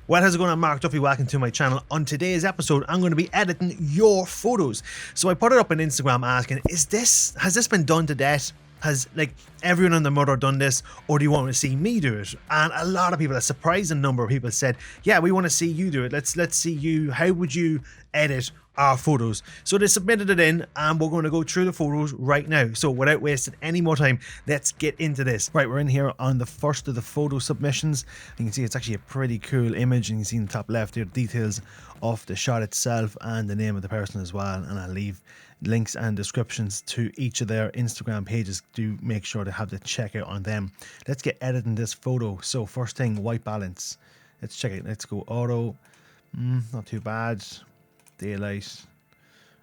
Well, how's it going? I'm Mark Duffy. Welcome to my channel. On today's episode, I'm going to be editing your photos. So I put it up on Instagram asking, has this been done to death? Has like everyone on the mother done this, or do you want to see me do it? And a lot of people, a surprising number of people said, yeah, we want to see you do it. Let's see you. How would you edit our photos? So they submitted it in, and we're going to go through the photos right now. So without wasting any more time, let's get into this. Right, we're in here on the first of the photo submissions. You can see it's actually a pretty cool image, and you can see in the top left here details of the shot itself and the name of the person as well. And I'll leave links and descriptions to each of their Instagram pages. Do make sure to have the checkout on them. Let's get editing this photo. So first thing, white balance. Let's check it. Let's go auto. Not too bad. Daylight.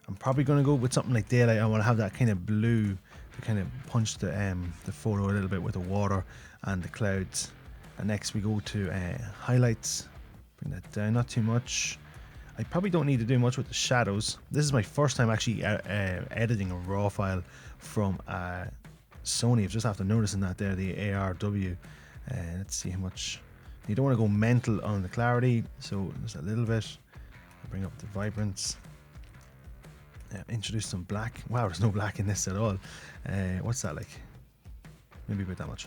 I'm probably going to go with something like daylight. I want to have that kind of blue to kind of punch the photo a little bit with the water and the clouds. And next we go to highlights. Bring that down, not too much. I probably don't need to do much with the shadows. This is my first time actually editing a raw file from Sony. I've just after noticing that there, the ARW. Let's see how much. You don't want to go mental on the clarity, so just a little bit. Bring up the vibrance. Introduce some black. Wow, there's no black in this at all. What's that like? Maybe about that much.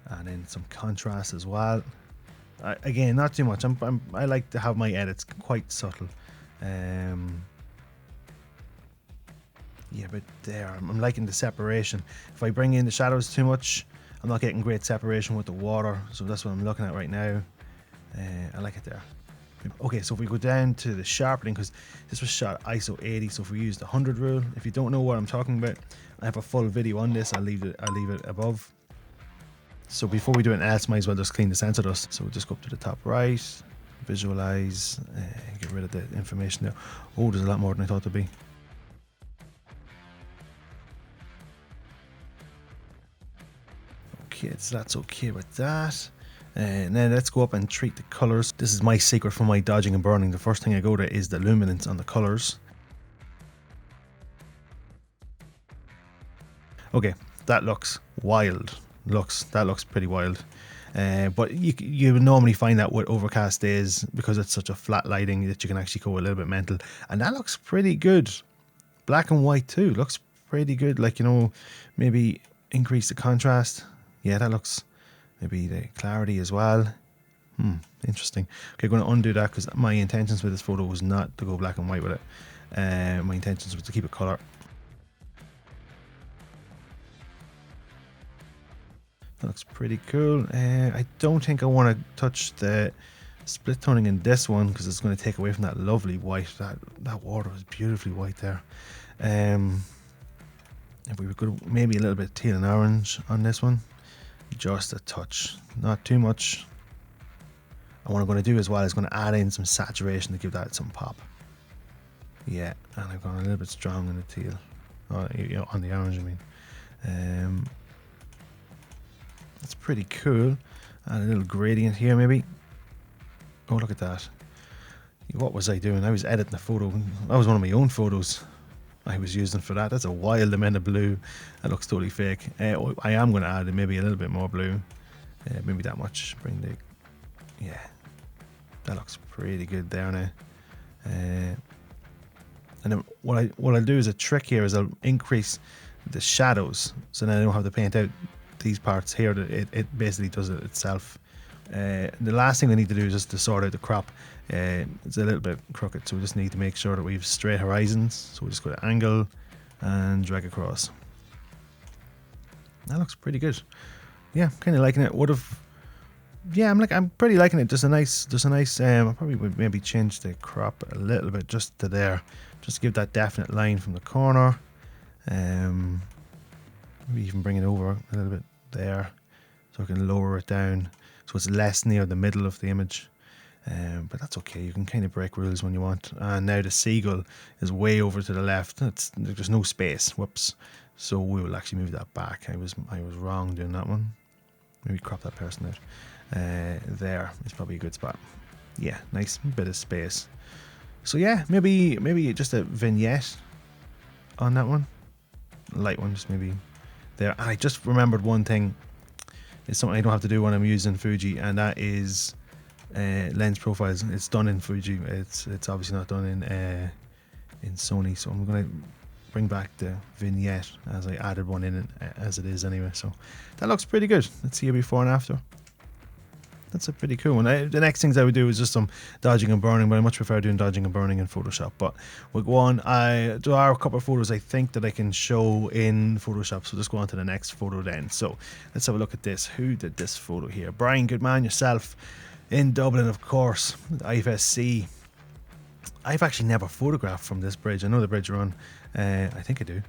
And then some contrast as well. Again, not too much. I like to have my edits quite subtle. Yeah, but there, I'm liking the separation. If I bring in the shadows too much, I'm not getting great separation with the water. So that's what I'm looking at right now. I like it there. Okay, so if we go down to the sharpening, because this was shot ISO 80, so if we use the 100 rule, if you don't know what I'm talking about, I have a full video on this. I'll leave it above. So before we do anything else, might as well just clean the sensor dust. So we'll just go up to the top right, visualize, get rid of the information there. Oh, there's a lot more than I thought there'd be. Okay, so that's okay with that. Now let's go up and treat the colors. This is my secret for my dodging and burning. The first thing I go to is the luminance on the colors. Okay, that looks wild. That looks pretty wild. But you would normally find that with overcast days, because it's such a flat lighting, that you can actually go a little bit mental. And that looks pretty good. Black and white too looks pretty good. Like, you know, maybe increase the contrast. Yeah, that looks. Maybe the clarity as well. Interesting. Okay, I'm going to undo that, because my intentions with this photo was not to go black and white with it. My intentions was to keep it color. That looks pretty cool. I don't think I want to touch the split toning in this one, because it's going to take away from that lovely white. That water is beautifully white there. If we could maybe a little bit teal and orange on this one. Just a touch, not too much. And what I'm going to do as well is going to add in some saturation to give that some pop. Yeah, and I've gone a little bit strong in the teal, you know, on the orange. I mean, that's pretty cool. And a little gradient here, maybe. Oh, look at that! What was I doing? I was editing a photo. That was one of my own photos I was using for that. That's a wild amount of blue. That looks totally fake. I am going to add maybe a little bit more blue. Maybe that much. Bring the. Yeah. That looks pretty good there now. And then what I'll do is a trick here is I'll increase the shadows, so then I don't have to paint out these parts here. That it basically does it itself. The last thing we need to do is just to sort out the crop. It's a little bit crooked, so we just need to make sure that we have straight horizons. So we just go to angle and drag across. That looks pretty good. Yeah, kind of liking it. I'm pretty liking it. Just a nice. I probably would maybe change the crop a little bit just to there, just to give that definite line from the corner. Maybe even bring it over a little bit there, so I can lower it down, so it's less near the middle of the image. But that's okay. You can kind of break rules when you want. And now the seagull is way over to the left. There's no space. Whoops. So we will actually move that back. I was wrong doing that one. Maybe crop that person out. There is probably a good spot. Yeah, nice bit of space. So yeah, maybe just a vignette on that one. Light one, just maybe there. And I just remembered one thing. It's something I don't have to do when I'm using Fuji, and that is lens profiles. It's done in Fuji. It's obviously not done in Sony. So I'm gonna bring back the vignette as I added one in as it is anyway. So that looks pretty good. Let's see a before and after. That's a pretty cool one. The next things I would do is just some dodging and burning, but I much prefer doing dodging and burning in Photoshop. But we'll go on. There are a couple of photos I think that I can show in Photoshop, so just go on to the next photo then. So let's have a look at this. Who did this photo here? Brian Goodman, yourself, in Dublin, of course, IFSC. I've actually never photographed from this bridge. I know the bridge you're on. I think I do.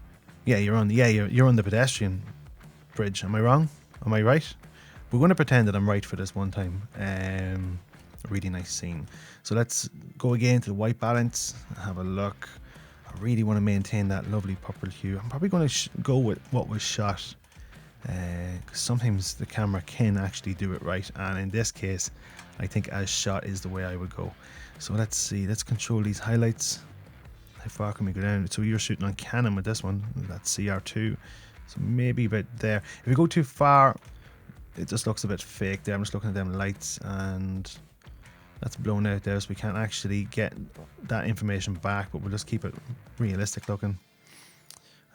Yeah, you're on. Yeah, you're on the pedestrian bridge. Am I wrong? Am I right? We're going to pretend that I'm right for this one time. A really nice scene. So let's go again to the white balance. Have a look. I really want to maintain that lovely purple hue. I'm probably going to go with what was shot, because sometimes the camera can actually do it right, and in this case I think as shot is the way I would go. So let's see, let's control these highlights. How far can we go down? So you're shooting on Canon with this one, that's CR2, so maybe about there. If we go too far, it just looks a bit fake there. I'm just looking at them lights and that's blown out there, so we can't actually get that information back, but we'll just keep it realistic looking.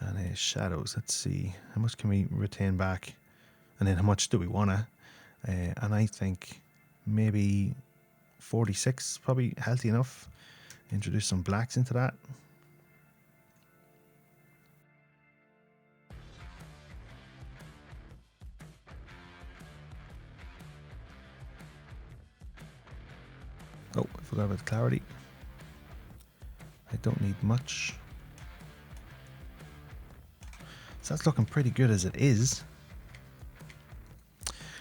And shadows, let's see, how much can we retain back, and then how much do we want to, and I think maybe 46 probably healthy enough. Introduce some blacks into that. Oh, I forgot about clarity. I don't need much. So that's looking pretty good as it is.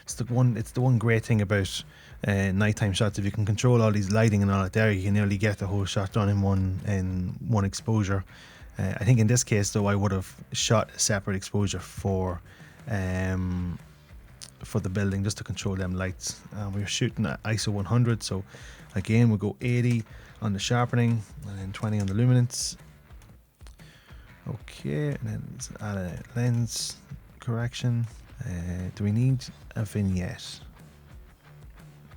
It's the one great thing about nighttime shots. If you can control all these lighting and all that there, you can nearly get the whole shot done in one exposure. I think in this case though, I would have shot a separate exposure for the building just to control them lights. We were shooting at ISO 100, so again we'll go 80 on the sharpening and then 20 on the luminance. Okay, and then let's add a lens correction. Do we need a vignette?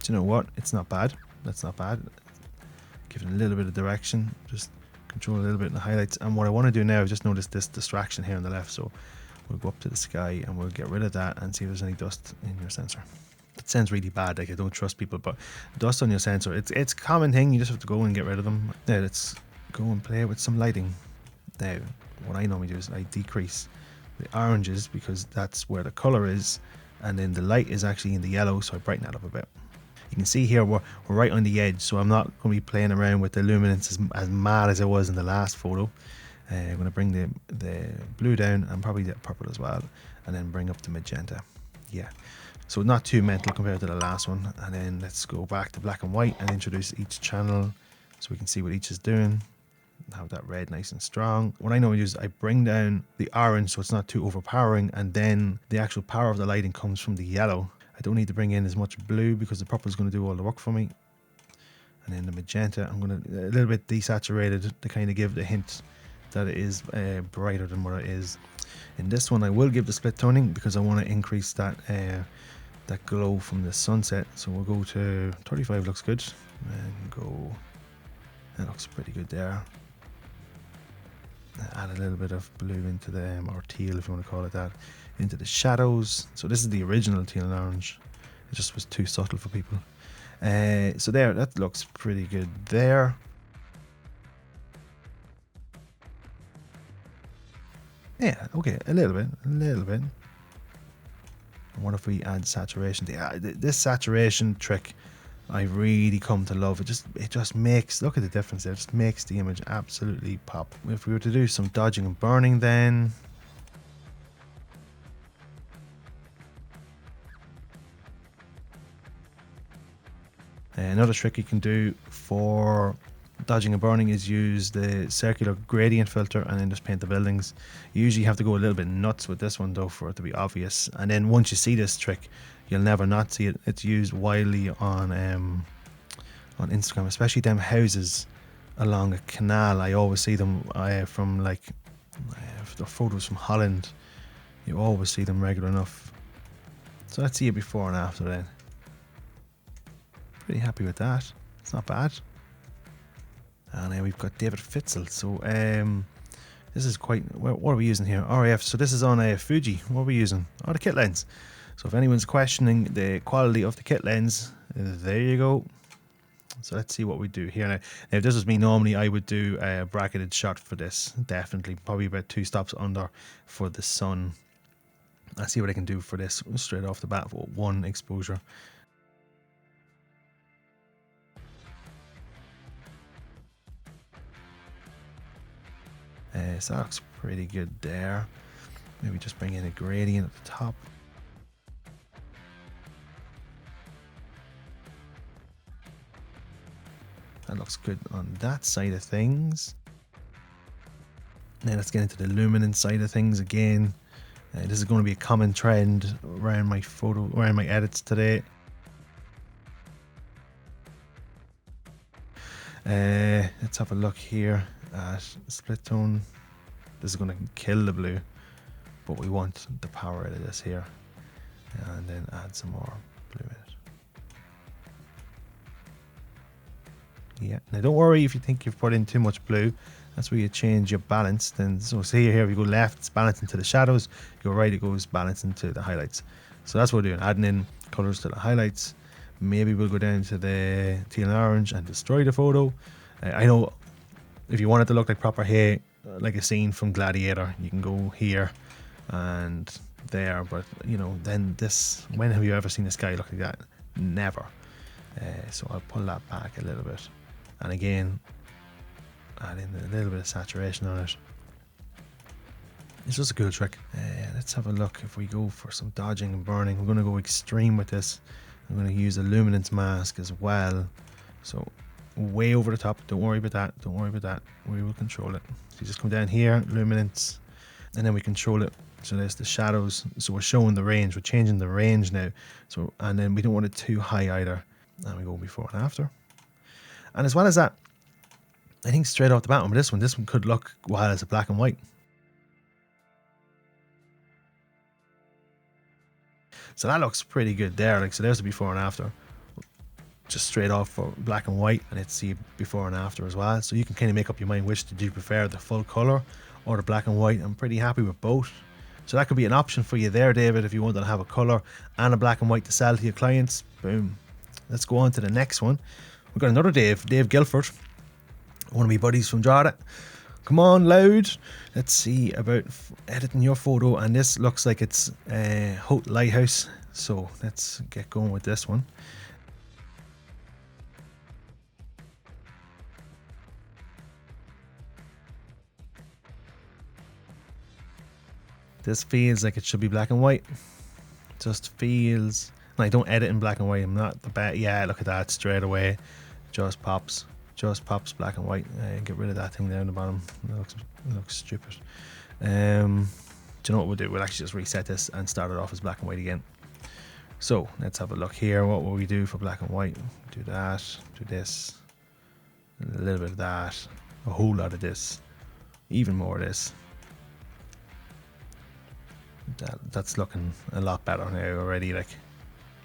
Do you know what? It's not bad. That's not bad. Give it a little bit of direction. Just control a little bit in the highlights. And what I want to do now is just notice this distraction here on the left. So we'll go up to the sky and we'll get rid of that and see if there's any dust in your sensor. That sounds really bad, like I don't trust people, but dust on your sensor, it's a common thing. You just have to go and get rid of them. Now let's go and play with some lighting. Now what I normally do is I decrease the oranges because that's where the color is, and then the light is actually in the yellow, so I brighten that up a bit. You can see here we're right on the edge, so I'm not going to be playing around with the luminance as mad as I was in the last photo. I'm going to bring the blue down and probably the purple as well, and then bring up the magenta. Yeah, so not too mental compared to the last one. And then let's go back to black and white and introduce each channel so we can see what each is doing. Have that red nice and strong. What I normally do is I bring down the orange so it's not too overpowering, and then the actual power of the lighting comes from the yellow. I don't need to bring in as much blue because the purple is going to do all the work for me. And then the magenta, I'm going to a little bit desaturated to kind of give the hint that it is brighter than what it is. In this one I will give the split toning because I want to increase that that glow from the sunset. So we'll go to 35, looks good, and go, that looks pretty good there. Add a little bit of blue into them, or teal if you want to call it that, into the shadows. So this is the original teal and orange, it just was too subtle for people. So there, that looks pretty good there. Yeah, okay, a little bit. And what if we add saturation? This saturation trick I've really come to love. It just makes, look at the difference there, it just makes the image absolutely pop. If we were to do some dodging and burning then, another trick you can do for dodging and burning is use the circular gradient filter and then just paint the buildings. You usually have to go a little bit nuts with this one though for it to be obvious, and then once you see this trick you'll never not see it. It's used widely on Instagram, especially them houses along a canal. I always see them from like the photos from Holland. You always see them regular enough. So let's see it before and after then. Pretty happy with that. It's not bad. And we've got David Fitzell. So this is quite, what are we using here? RAF. So this is on a Fuji. What are we using? Oh, the kit lens. So if anyone's questioning the quality of the kit lens, there you go. So let's see what we do here. Now, if this was me normally, I would do a bracketed shot for this. Definitely. Probably about 2 stops under for the sun. I'll see what I can do for this straight off the bat for 1 exposure. So that looks pretty good there. Maybe just bring in a gradient at the top. That looks good on that side of things. Now let's get into the luminance side of things again. This is going to be a common trend around my edits today. Let's have a look here at split tone. This is going to kill the blue, but we want the power out of this here, and then add some more blue in it. Yeah, now don't worry if you think you've put in too much blue. That's where you change your balance. Then, so see here, if you go left, it's balancing to the shadows. You go right, it goes balancing to the highlights. So that's what we're doing, adding in colors to the highlights. Maybe we'll go down to the teal and orange and destroy the photo. I know if you want it to look like proper hay, like a scene from Gladiator, you can go here and there. But you know, then this, when have you ever seen a sky look like that? Never. So I'll pull that back a little bit. And again, add in a little bit of saturation on it. It's just a cool trick. Let's have a look. If we go for some dodging and burning, we're going to go extreme with this. I'm going to use a luminance mask as well. So way over the top. Don't worry about that. Don't worry about that. We will control it. So you just come down here, luminance, and then we control it. So there's the shadows. So we're showing the range. We're changing the range now. So, and then we don't want it too high either. And we go before and after. And as well as that, I think straight off the bat with this one could look wild as a black and white. So that looks pretty good there. Like, so there's the before and after. Just straight off for black and white, and it's the before and after as well. So you can kind of make up your mind which did you prefer, the full color or the black and white. I'm pretty happy with both. So that could be an option for you there, David, if you wanted to have a color and a black and white to sell to your clients. Boom. Let's go on to the next one. We've got another Dave Gilford, one of my buddies from Drogheda. Come on, loud. Let's see about editing your photo, and this looks like it's Lighthouse. So let's get going with this one. This feels like it should be black and white. Just feels. And I don't edit in black and white. I'm not the best. Yeah, look at that straight away. Just pops black and white. Get rid of that thing down the bottom. It looks stupid. Do you know what we'll do? We'll actually just reset this and start it off as black and white again. So let's have a look here. What will we do for black and white? Do that. Do this. A little bit of that. A whole lot of this. Even more of this. That's looking a lot better now already. Like,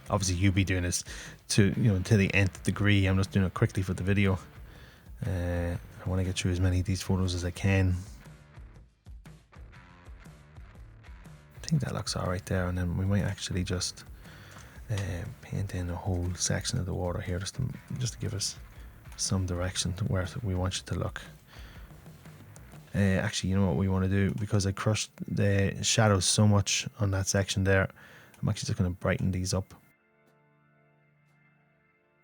obviously you'll be doing this to the nth degree. I'm just doing it quickly for the video. I want to get through as many of these photos as I can. I think that looks alright there, and then we might actually just paint in a whole section of the water here just to give us some direction to where we want you to look. Actually, you know what we want to do, because I crushed the shadows so much on that section there, I'm actually just going to brighten these up.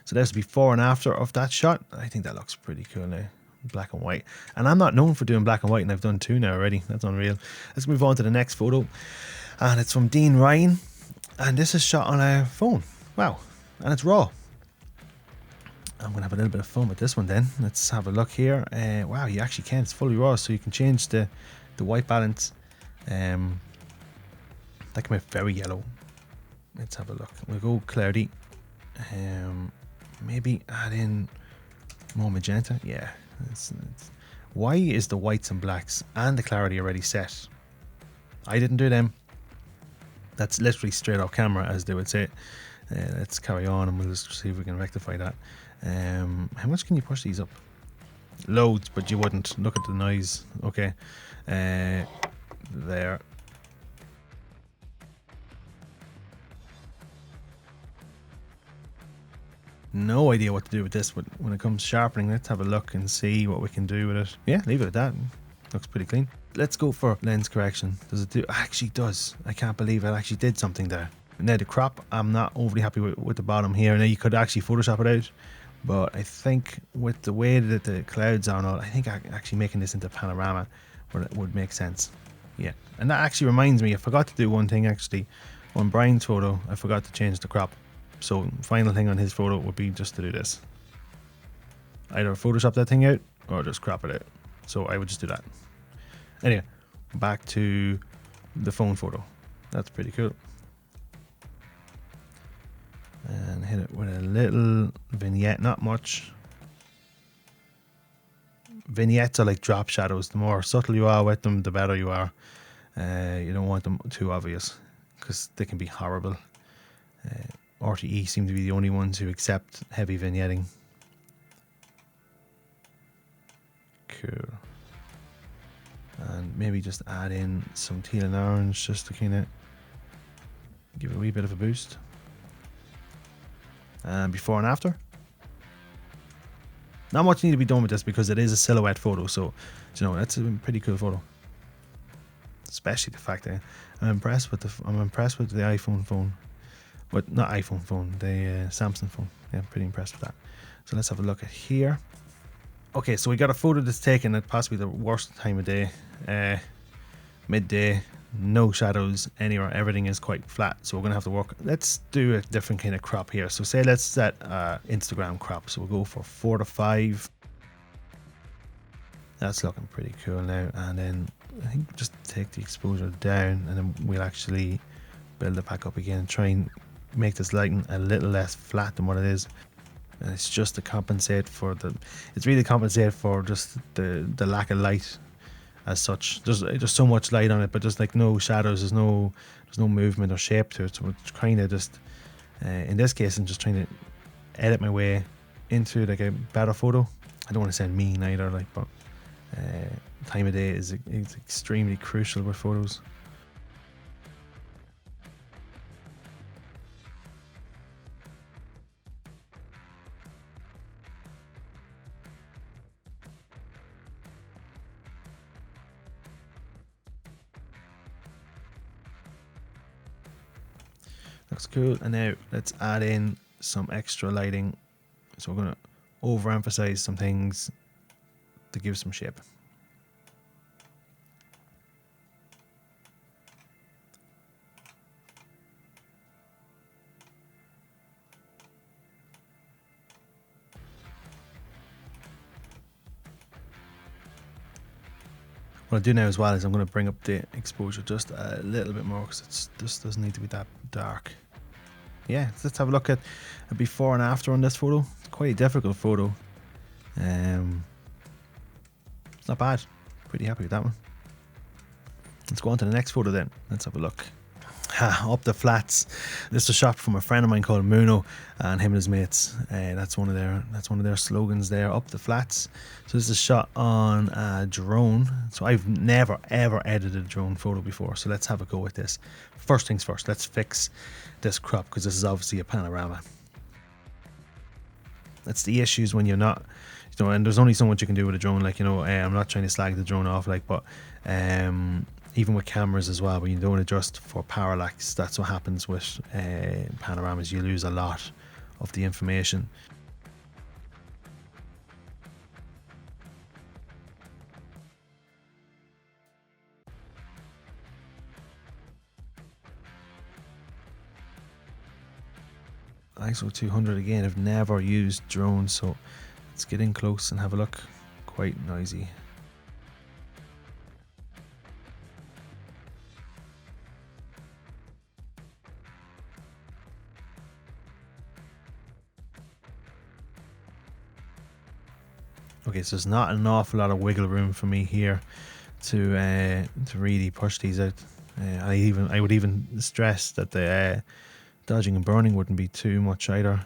So there's the before and after of that shot. I think that looks pretty cool now, black and white. And I'm not known for doing black and white, and I've done 2 now already. That's unreal. Let's move on to the next photo, and it's from Dean Ryan, and this is shot on a phone. Wow, and it's raw. I'm going to have a little bit of fun with this one then. Let's have a look here. Wow, you actually can. It's fully raw, so you can change the white balance. That came out very yellow. Let's have a look. We'll go cloudy. Maybe add in more magenta. Yeah. Why is the whites and blacks and the clarity already set? I didn't do them. That's literally straight off camera, as they would say. Let's carry on and we'll just see if we can rectify that. How much can you push these up? Loads, but you wouldn't. Look at the noise. Okay. There. No idea what to do with this, but when it comes sharpening, let's have a look and see what we can do with it. Yeah, leave it at that. Looks pretty clean. Let's go for lens correction. Does it do? Actually does. I can't believe it actually did something there. Now the crop, I'm not overly happy with the bottom here. Now you could actually Photoshop it out, but I think with the way that the clouds are and all, I think actually making this into panorama would make sense. Yeah, and that actually reminds me, I forgot to do one thing actually. On Brian's photo, I forgot to change the crop. So final thing on his photo would be just to do this. Either Photoshop that thing out or just crop it out. So I would just do that. Anyway, back to the phone photo. That's pretty cool. And hit it with a little vignette, not much. Vignettes are like drop shadows. The more subtle you are with them, the better you are. You don't want them too obvious because they can be horrible. RTE seem to be the only ones who accept heavy vignetting. Cool. And maybe just add in some teal and orange just to kind of give it a wee bit of a boost. And before and after. Not much need to be done with this because it is a silhouette photo, so you know that's a pretty cool photo. Especially the fact that I'm impressed with the iPhone phone. But not iPhone phone, the Samsung phone. Yeah, I'm pretty impressed with that. So let's have a look at here. Okay, so we got a photo that's taken at possibly the worst time of day. Midday, no shadows anywhere, everything is quite flat. So we're gonna have to work. Let's do a different kind of crop here. So say let's set Instagram crop. So we'll go for 4 to 5. That's looking pretty cool now. And then I think just take the exposure down and then we'll actually build it back up again and try and make this lighting a little less flat than what it is. And it's just to compensate for it's really compensate for just the lack of light as such. There's so much light on it, but there's like no shadows, there's no movement or shape to it. So we're kind of just in this case I'm just trying to edit my way into like a better photo. I don't want to sound mean either, like, but time of day is extremely crucial with photos. Looks cool. And now let's add in some extra lighting. So we're going to overemphasize some things to give some shape. What I'll do now as well is I'm going to bring up the exposure just a little bit more because it just doesn't need to be that dark. Yeah, let's have a look at a before and after on this photo. It's quite a difficult photo. It's not bad. Pretty happy with that one. Let's go on to the next photo then. Let's have a look. Up the flats. This is a shot from a friend of mine called Muno and him and his mates. That's one of their slogans there. Up the flats. So this is a shot on a drone. So I've never ever edited a drone photo before. So let's have a go with this. First things first. Let's fix this crop because this is obviously a panorama. That's the issues when you're not, you know, and there's only so much you can do with a drone. Like, you know, I'm not trying to slag the drone off, like, but even with cameras as well, when you don't adjust for parallax, that's what happens with panoramas. You lose a lot of the information. ISO 200 again. I've never used drones, so let's get in close and have a look. Quite noisy. Okay, so there's not an awful lot of wiggle room for me here to really push these out. I would even stress that the Dodging and burning wouldn't be too much either.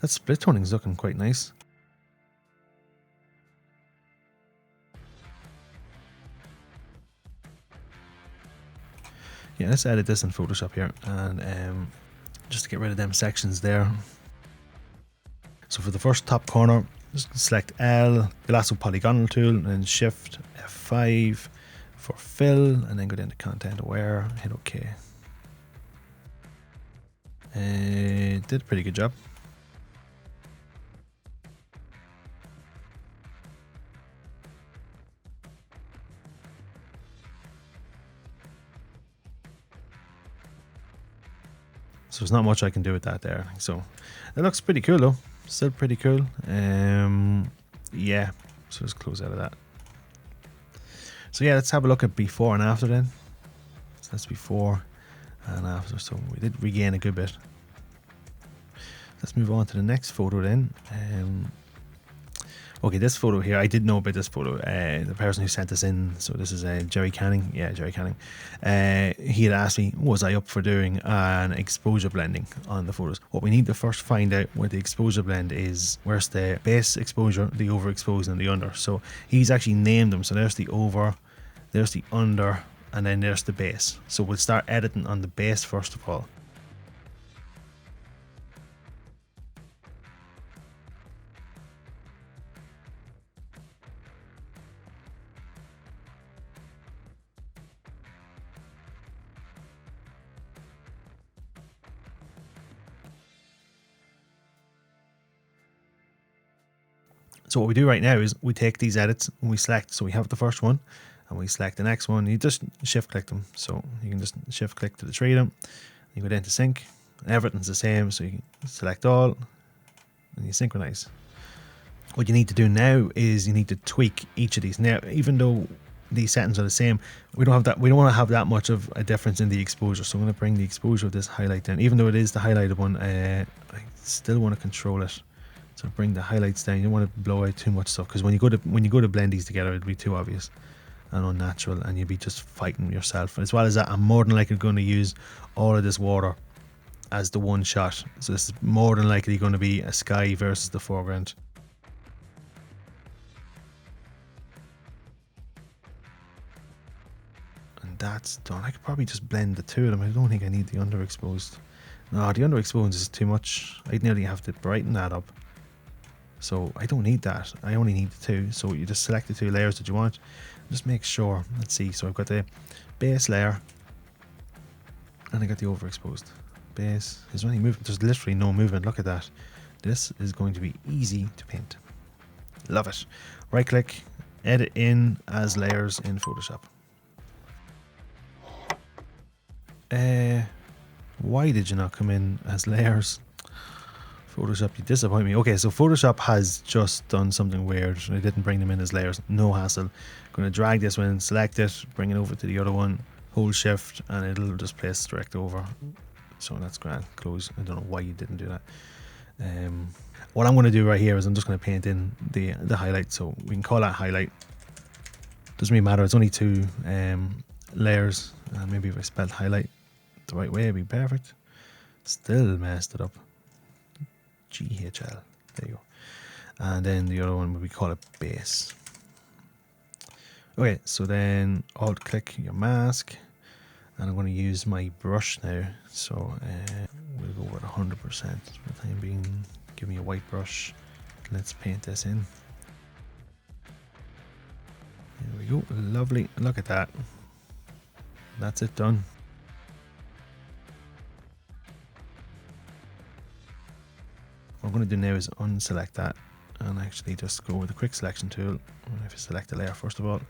That split toning is looking quite nice. Yeah, let's edit this in Photoshop here, and just to get rid of them sections there. So for the first top corner, just select L, the lasso polygonal tool, and then Shift F5 for fill, and then go down to content aware, hit OK. Did a pretty good job. So there's not much I can do with that there. So it looks pretty cool though. Still pretty cool. Yeah. So let's close out of that. So yeah, let's have a look at before and after then. So that's before and after. So we did regain a good bit. Let's move on to the next photo then. Okay, this photo here, I did know about this photo. The person who sent this in, so this is Gerry Canning. Yeah, Gerry Canning. He had asked me, was I up for doing an exposure blending on the photos? What we need to first find out where the exposure blend is, where's the base exposure, the overexposed, and the under. So he's actually named them. So there's the over, there's the under, and then there's the base. So we'll start editing on the base first of all. So what we do right now is we take these edits and we select. So we have the first one and we select the next one. You just shift click them. So you can just shift click to the three of them. You go down to sync. Everything's the same. So you can select all and you synchronize. What you need to do now is you need to tweak each of these. Now, even though these settings are the same, we don't want to have that much of a difference in the exposure. So I'm going to bring the exposure of this highlight down. Even though it is the highlighted one, I still want to control it. So bring the highlights down. You don't want to blow out too much stuff, because when you go to blend these together, it'll be too obvious and unnatural, and you'll be just fighting yourself. As well as that, I'm more than likely going to use all of this water as the one shot. So this is more than likely going to be a sky versus the foreground. And that's done. I could probably just blend the two of them. I don't think I need the underexposed. No, the underexposed is too much. I'd nearly have to brighten that up. So I don't need that. I only need the two. So you just select the two layers that you want. Just make sure. Let's see. So I've got the base layer and I got the overexposed. Base. Is there any movement? There's literally no movement. Look at that. This is going to be easy to paint. Love it. Right click, edit in as layers in Photoshop. Why did you not come in as layers? Photoshop, you disappoint me. Okay, so Photoshop has just done something weird. I didn't bring them in as layers. No hassle. I'm going to drag this one, select it, bring it over to the other one, hold shift, and it'll just place direct over. So that's grand. Close. I don't know why you didn't do that. What I'm going to do right here is I'm just going to paint in the highlight. So we can call that highlight. Doesn't really matter. It's only two layers. Maybe if I spelled highlight the right way, it'd be perfect. Still messed it up. GHL. There you go. And then the other one, we call it base. Okay, so then alt click your mask, and I'm going to use my brush now. So we'll go with 100% for the time being. Give me a white brush. Let's paint this in. There we go. Lovely. Look at that. That's it done. What I'm going to do now is unselect that and actually just go with the quick selection tool. If you select the layer first of all,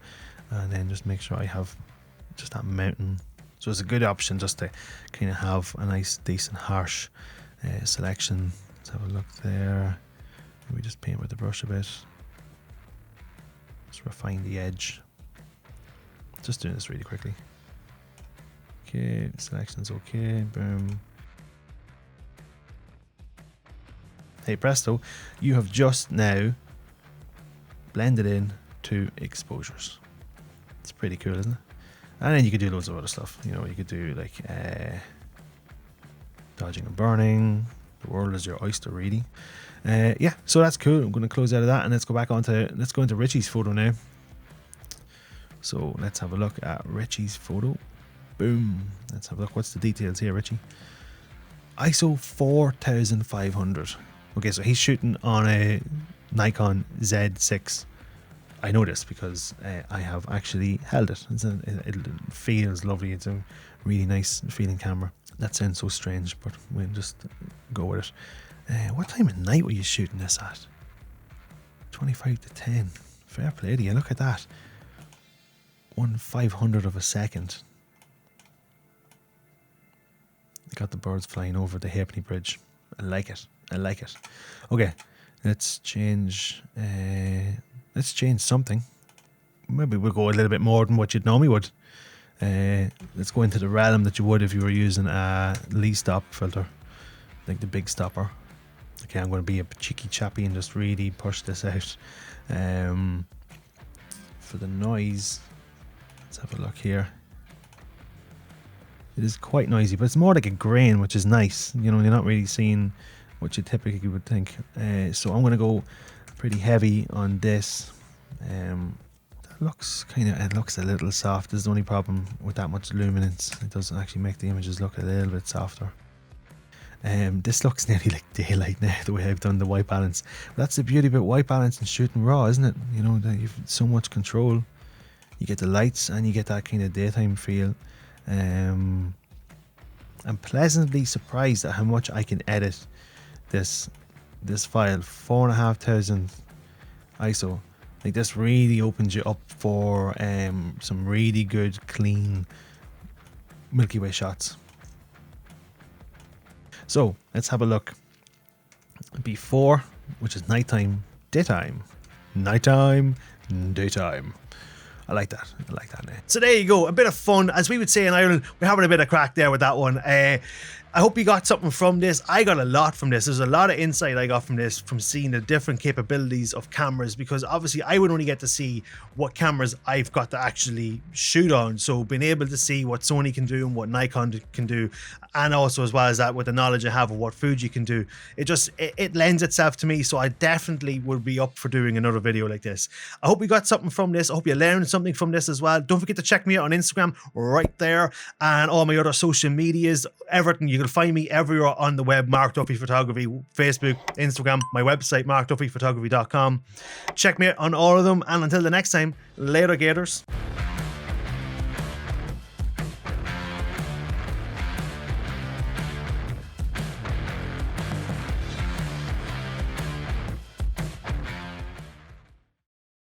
and then just make sure I have just that mountain. So it's a good option just to kind of have a nice, decent, harsh selection. Let's have a look there. Maybe just paint with the brush a bit. Just refine the edge. Just doing this really quickly. Okay, selection's okay. Boom. Hey presto, you have just now blended in 2 exposures. It's pretty cool, isn't it? And then you could do loads of other stuff. You know, you could do like dodging and burning. The world is your oyster, really. Yeah, so that's cool. I'm going to close out of that and let's go into Ritchie's photo now. So let's have a look at Ritchie's photo. Boom. Let's have a look. What's the details here, Ritchie? ISO 4500. Okay, so he's shooting on a Nikon Z6. I know this because I have actually held it. It feels lovely. It's a really nice feeling camera. That sounds so strange, but we'll just go with it. What time of night were you shooting this at? 25 to 10. Fair play to you. Look at that. 1/500 of a second. Got the birds flying over the Halfpenny Bridge. I like it. I like it. Okay, let's change something. Maybe we'll go a little bit more than what you'd normally would. Let's go into the realm that you would if you were using a Lee stop filter, like the big stopper. Okay, I'm going to be a cheeky chappy and just really push this out. For the noise, let's have a look here. It is quite noisy, but it's more like a grain, which is nice. You know, you're not really seeing what you typically would think. So I'm going to go pretty heavy on this. That looks it looks a little soft. This is the only problem with that much luminance. It doesn't actually make the images look a little bit softer. This looks nearly like daylight now, the way I've done the white balance. But that's the beauty about white balance and shooting raw, isn't it? You know, that you've so much control. You get the lights and you get that kind of daytime feel. I'm pleasantly surprised at how much I can edit this file. 4,500 ISO. Like, this really opens you up for some really good, clean Milky Way shots. So let's have a look. Before, which is nighttime, daytime, nighttime, daytime. I like that. I like that. So there you go. A bit of fun. As we would say in Ireland, we're having a bit of crack there with that one. I hope you got something from this. I got a lot from this. There's a lot of insight I got from this, from seeing the different capabilities of cameras, because obviously I would only get to see what cameras I've got to actually shoot on. So being able to see what Sony can do and what Nikon can do, and also as well as that with the knowledge I have of what Fuji can do, it lends itself to me. So I definitely would be up for doing another video like this. I hope you got something from this. I hope you learned something from this as well. Don't forget to check me out on Instagram right there, and all my other social medias, everything. You can find me everywhere on the web, Mark Duffy Photography, Facebook, Instagram, my website, markduffyphotography.com. Check me out on all of them, and until the next time, later gators.